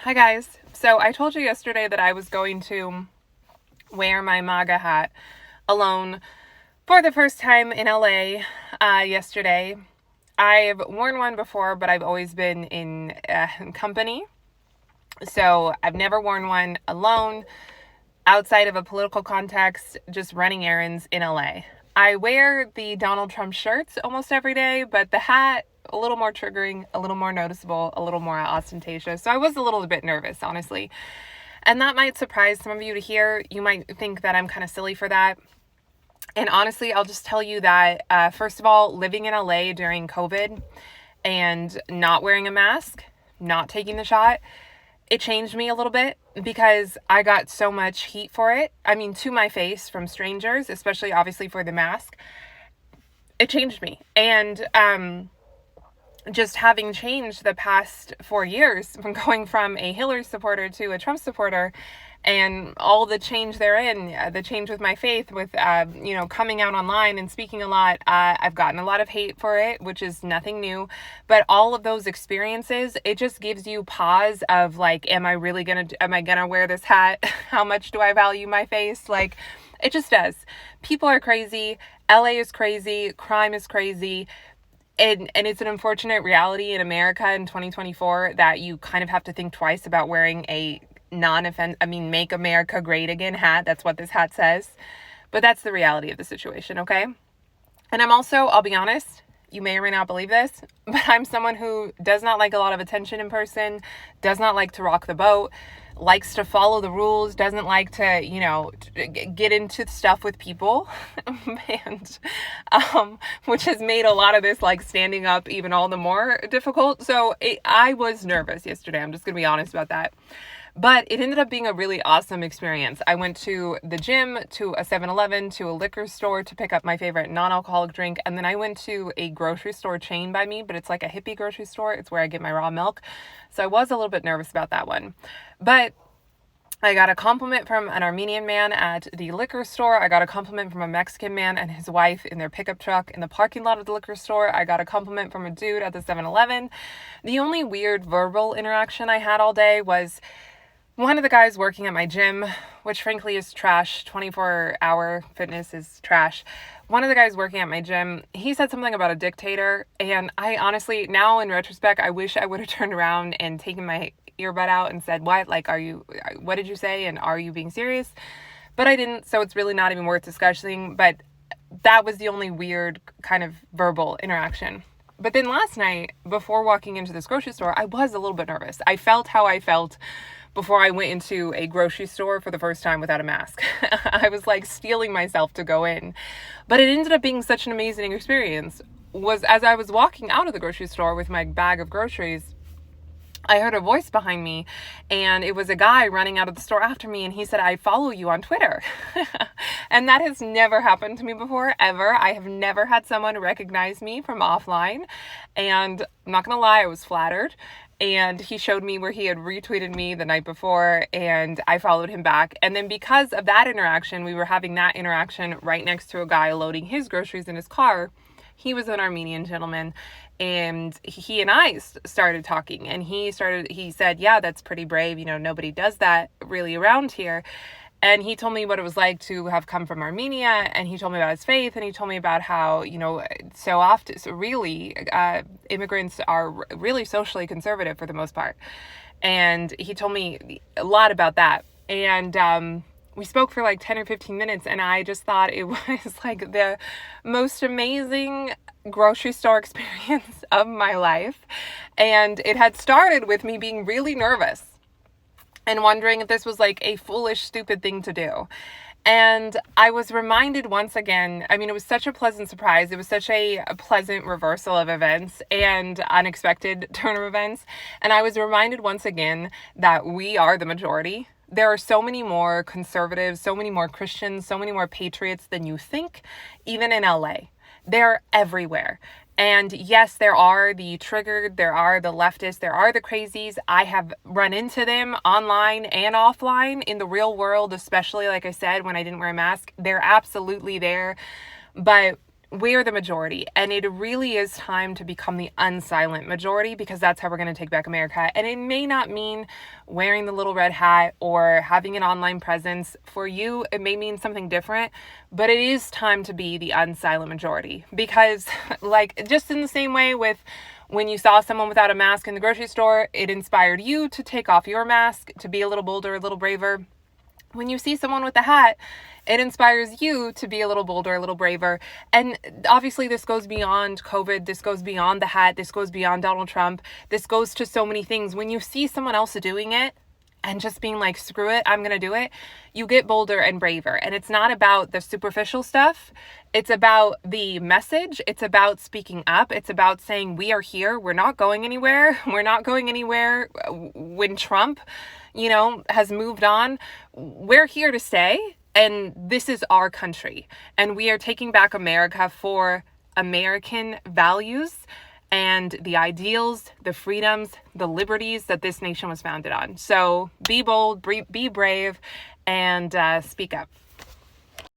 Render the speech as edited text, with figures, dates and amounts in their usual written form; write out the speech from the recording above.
Hi guys. So I told you yesterday that I was going to wear my MAGA hat alone for the first time in LA yesterday. I've worn one before, but I've always been in company. So I've never worn one alone outside of a political context, just running errands in LA. I wear the Donald Trump shirts almost every day, but the hat, a little more triggering, a little more noticeable, a little more ostentatious. So I was a little bit nervous, honestly. And that might surprise some of you to hear. You might think that I'm kind of silly for that. And honestly, I'll just tell you that, first of all, living in LA during COVID and not wearing a mask, not taking the shot, it changed me a little bit because I got so much heat for it. I mean, to my face from strangers, especially obviously for the mask. It changed me. And just having changed the past 4 years from going from a Hillary supporter to a Trump supporter and all the change therein, the change with my faith, with, coming out online and speaking a lot, I've gotten a lot of hate for it, which is nothing new. But all of those experiences, it just gives you pause of like, am I gonna wear this hat? How much do I value my face? Like, it just does. People are crazy. LA is crazy. Crime is crazy. And it's an unfortunate reality in America in 2024 that you kind of have to think twice about wearing a Make America Great Again hat. That's what this hat says. But that's the reality of the situation, okay? And I'll be honest, you may or may not believe this, but I'm someone who does not like a lot of attention in person, does not like to rock the boat, likes to follow the rules, doesn't like to, get into stuff with people, and which has made a lot of this like standing up even all the more difficult. So I was nervous yesterday. I'm just gonna be honest about that. But it ended up being a really awesome experience. I went to the gym, to a 7-Eleven, to a liquor store to pick up my favorite non-alcoholic drink. And then I went to a grocery store chain by me, but it's like a hippie grocery store. It's where I get my raw milk. So I was a little bit nervous about that one. But I got a compliment from an Armenian man at the liquor store. I got a compliment from a Mexican man and his wife in their pickup truck in the parking lot of the liquor store. I got a compliment from a dude at the 7-Eleven. The only weird verbal interaction I had all day was one of the guys working at my gym, which frankly is trash. 24-hour fitness is trash. One of the guys working at my gym, he said something about a dictator. And I honestly, now in retrospect, I wish I would have turned around and taken my earbud out and said, what did you say? And are you being serious? But I didn't. So it's really not even worth discussing. But that was the only weird kind of verbal interaction. But then last night, before walking into this grocery store, I was a little bit nervous. I felt how I felt before I went into a grocery store for the first time without a mask. I was like steeling myself to go in. But it ended up being such an amazing experience. Was as I was walking out of the grocery store with my bag of groceries, I heard a voice behind me, and it was a guy running out of the store after me, and he said, I follow you on Twitter. And that has never happened to me before, ever. I have never had someone recognize me from offline, and I'm not gonna lie, I was flattered. And he showed me where he had retweeted me the night before, and I followed him back. And then because of that interaction, we were having that interaction right next to a guy loading his groceries in his car. He was an Armenian gentleman, and he and I started talking, and he said, yeah, that's pretty brave. Nobody does that really around here. And he told me what it was like to have come from Armenia, and he told me about his faith, and he told me about how, immigrants are really socially conservative for the most part. And he told me a lot about that. And we spoke for like 10 or 15 minutes, and I just thought it was like the most amazing grocery store experience of my life. And it had started with me being really nervous and wondering if this was like a foolish, stupid thing to do. And I was reminded once again, it was such a pleasant surprise. It was such a pleasant reversal of events and unexpected turn of events. And I was reminded once again that we are the majority. There are so many more conservatives, so many more Christians, so many more patriots than you think, even in LA. They're everywhere. And yes, there are the triggered, there are the leftists, there are the crazies. I have run into them online and offline in the real world, especially, like I said, when I didn't wear a mask. They're absolutely there. But we're the majority, and it really is time to become the unsilent majority, because that's how we're going to take back America. And it may not mean wearing the little red hat or having an online presence. For you, it may mean something different, but it is time to be the unsilent majority, because like, just in the same way with when you saw someone without a mask in the grocery store, it inspired you to take off your mask, to be a little bolder, a little braver. When you see someone with a hat, it inspires you to be a little bolder, a little braver. And obviously this goes beyond COVID. This goes beyond the hat. This goes beyond Donald Trump. This goes to so many things. When you see someone else doing it and just being like, screw it, I'm going to do it, you get bolder and braver. And it's not about the superficial stuff. It's about the message. It's about speaking up. It's about saying, we are here. We're not going anywhere. We're not going anywhere when Trump, has moved on. We're here to stay, and this is our country, and we are taking back America for American values and the ideals, the freedoms, the liberties that this nation was founded on. So be bold, be brave, and speak up.